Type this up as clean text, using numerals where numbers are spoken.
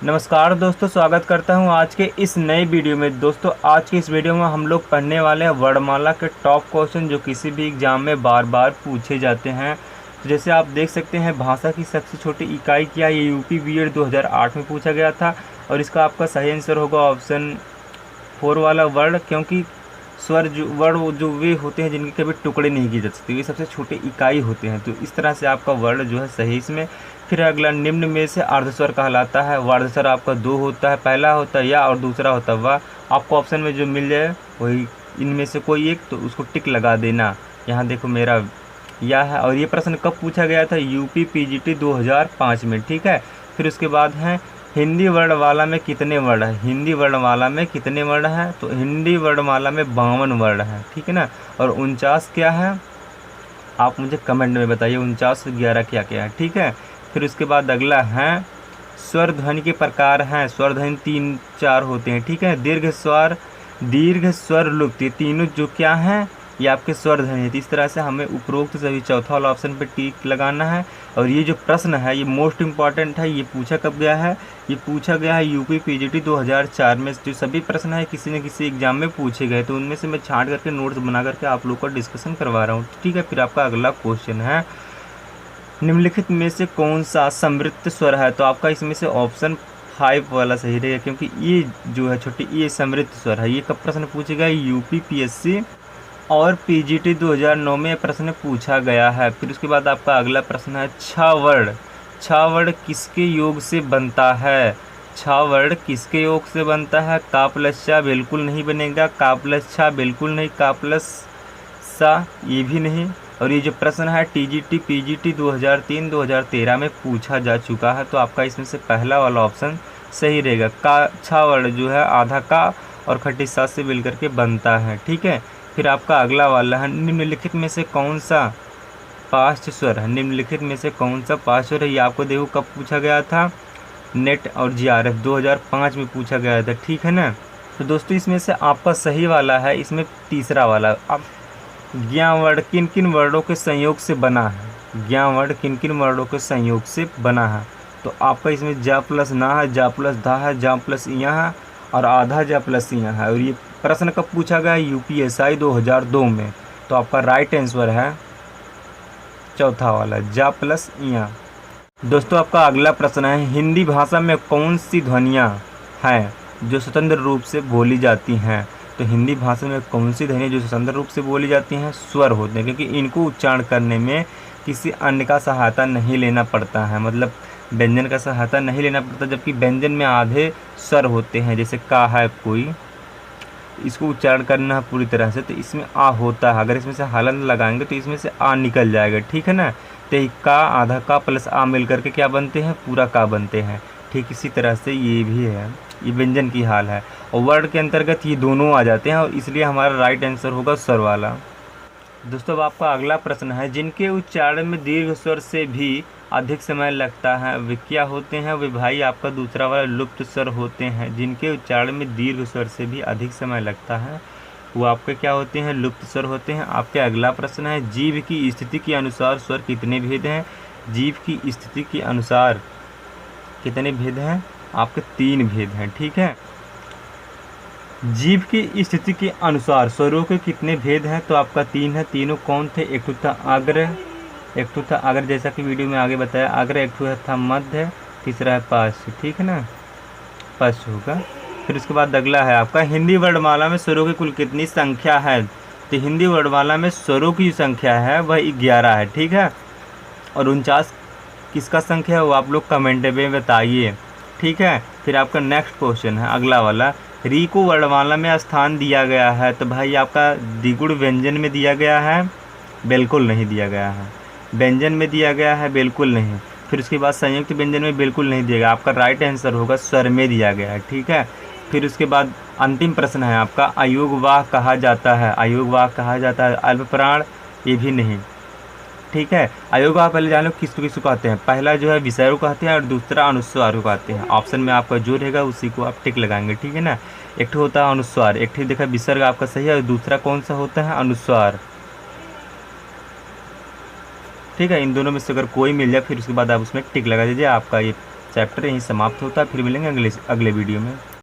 नमस्कार दोस्तों, स्वागत करता हूं आज के इस नए वीडियो में। दोस्तों आज के इस वीडियो में हम लोग पढ़ने वाले हैं वर्णमाला के टॉप क्वेश्चन जो किसी भी एग्जाम में बार बार पूछे जाते हैं। तो जैसे आप देख सकते हैं, भाषा की सबसे छोटी इकाई क्या है, ये यूपी बीएड 2008 में पूछा गया था। और इसका आपका सही आंसर होगा ऑप्शन 4 वाला वर्ड, क्योंकि स्वर वर्ड जो वे होते हैं जिनके कभी टुकड़े नहीं किए जा सकते, ये सबसे छोटे इकाई होते हैं। तो इस तरह से आपका वर्ड जो है सही इसमें। फिर अगला, निम्न में से अर्धस्वर कहलाता है। वर्धस्वर आपका 2 होता है, पहला होता है या और दूसरा होता है वह। आपको ऑप्शन में जो मिल जाए वही इनमें से कोई एक, तो उसको टिक लगा देना। यहाँ देखो मेरा या है। और ये प्रश्न कब पूछा गया था, यूपी पीजीटी 2005 में। ठीक है। फिर उसके बाद है, हिंदी वर्णमाला में कितने वर्ण हैं। हिंदी वर्णमाला में कितने वर्ण हैं, तो हिंदी वर्णमाला में 52 वर्ण हैं। ठीक है ना। और 49 क्या है, आप मुझे कमेंट में बताइए 49 11 क्या क्या है। ठीक है। फिर उसके बाद अगला है, स्वर ध्वनि के प्रकार हैं। स्वर ध्वनि 3-4 होते हैं। ठीक है। दीर्घ स्वर लुप्त, ये तीनों जो क्या हैं, ये आपके स्वर ध्वनि है। तो इस तरह से हमें उपरोक्त सभी चौथा वाला ऑप्शन पे टिक लगाना है। और ये जो प्रश्न है ये मोस्ट इंपॉर्टेंट है। ये पूछा कब गया है, ये पूछा गया है यूपी पीजीटी 2004 में। जो सभी प्रश्न है किसी न किसी एग्जाम में पूछे गए, तो उनमें से मैं छांट करके नोट्स बना करके आप लोग का डिस्कशन करवा रहा हूँ। ठीक है। फिर आपका अगला क्वेश्चन है, निम्नलिखित में से कौन सा समृद्ध स्वर है। तो आपका इसमें से ऑप्शन 5 वाला सही रहेगा, क्योंकि ये जो है छोटी ये समृद्ध स्वर है। ये कब प्रश्न पूछेगा, यूपी पीएससी और पीजीटी 2009 में प्रश्न पूछा गया है। फिर उसके बाद आपका अगला प्रश्न है, छ वर्ण किसके योग से बनता है। छ वर्ण किसके योग से बनता है। का प्लस चा बिल्कुल नहीं बनेगा, का प्लस छा बिल्कुल नहीं, का प्लस सा ये भी नहीं। और ये जो प्रश्न है टीजीटी पीजीटी 2003-2013 में पूछा जा चुका है। तो आपका इसमें से पहला वाला ऑप्शन सही रहेगा। का छ वर्ण जो है आधा का और खट्टी सा से मिल करके बनता है। ठीक है। फिर आपका अगला वाला है, निम्नलिखित में से कौन सा पाँच स्वर है। निम्नलिखित में से कौन सा पाँच स्वर है, ये आपको देखो कब पूछा गया था, नेट और जीआरएफ 2005 में पूछा गया था। ठीक है ना। तो दोस्तों इसमें से आपका सही वाला है इसमें तीसरा वाला। अब ज्ञान वर्ण किन किन वर्णों के संयोग से बना है। ज्ञान वर्ण किन किन वर्णों के संयोग से बना है। तो आपका इसमें जा प्लस ना है, जा प्लस धा है, जा प्लस इया है और आधा जा प्लस इया है। और ये प्रश्न कब पूछा गया, यूपीएसआई 2002 में। तो आपका राइट आंसर है चौथा वाला, जा प्लस इया। दोस्तों आपका अगला प्रश्न है, हिंदी भाषा में कौन सी ध्वनियाँ हैं जो स्वतंत्र रूप से बोली जाती हैं। तो हिंदी भाषा में कौन सी ध्वनि जो स्वतंत्र रूप से बोली जाती हैं, स्वर होते हैं, क्योंकि इनको उच्चारण करने में किसी अन्य का सहायता नहीं लेना पड़ता है। मतलब व्यंजन का सहायता नहीं लेना पड़ता, जबकि व्यंजन में आधे स्वर होते हैं। जैसे का है कोई, इसको उच्चारण करना है पूरी तरह से, तो इसमें आ होता है। अगर इसमें से हलन लगाएंगे तो इसमें से आ निकल जाएगा। ठीक है ना। तो का आधा का प्लस आ मिल करके क्या बनते हैं, पूरा का बनते हैं। ठीक इसी तरह से ये भी है, ये व्यंजन की हाल है। और वर्ड के अंतर्गत ये दोनों आ जाते हैं, और इसलिए हमारा राइट आंसर होगा स्वर वाला। दोस्तों अब आपका अगला प्रश्न है, जिनके उच्चारण में दीर्घ स्वर से भी अधिक समय लगता है वे क्या होते हैं। वे भाई आपका दूसरा वाला लुप्त स्वर होते हैं। जिनके उच्चारण में दीर्घ स्वर से भी अधिक समय लगता है वो आपके क्या होते हैं, लुप्त स्वर होते हैं। आपके अगला प्रश्न है, जीव की स्थिति के अनुसार स्वर कितने भेद हैं। जीव की स्थिति के अनुसार कितने भेद हैं, आपके 3 भेद हैं। ठीक है। जीव की स्थिति के अनुसार स्वरों के कितने भेद हैं, तो आपका 3 है। तीनों कौन थे, एक था अग्र, एक था अग्र जैसा कि वीडियो में आगे बताया, अग्र, एक था मध्य, तीसरा है पार्श्व। ठीक है ना, पार्श्व होगा। फिर उसके बाद अगला है आपका, हिंदी वर्णमाला में स्वरों की कुल कितनी संख्या है। तो हिंदी वर्णमाला में स्वरों की संख्या है वह 11 है। ठीक है। और 49 किसका संख्या है वो आप लोग कमेंट में बताइए। ठीक है। फिर आपका नेक्स्ट क्वेश्चन है अगला वाला, री को वर्णमाला में स्थान दिया गया है। तो भाई आपका द्विगुण व्यंजन में दिया गया है, बिल्कुल नहीं दिया गया है। व्यंजन में दिया गया है, बिल्कुल नहीं। फिर उसके बाद संयुक्त व्यंजन में बिल्कुल नहीं दिया गया। आपका राइट आंसर होगा स्वर में दिया गया है। ठीक है। फिर उसके बाद अंतिम प्रश्न है आपका, अयोगवाह कहा जाता है। अयोगवाह कहा जाता है अल्पप्राण, ये भी नहीं। ठीक है। अयोगवाह पहले जान लो किसको किसको कहते हैं। पहला जो है विषय को कहते हैं और दूसरा अनुस्वार को कहते हैं। ऑप्शन में आपका जो रहेगा उसी को आप टिक लगाएंगे। ठीक है ना। एक ठो होता है अनुस्वार, एक ठो देखा विसर्ग आपका सही है, और दूसरा कौन सा होता है, अनुस्वार। ठीक है। इन दोनों में से अगर कोई मिल जाए फिर उसके बाद आप उसमें टिक लगा दीजिए, आपका ये चैप्टर यहीं समाप्त होता है। फिर मिलेंगे अगले वीडियो में।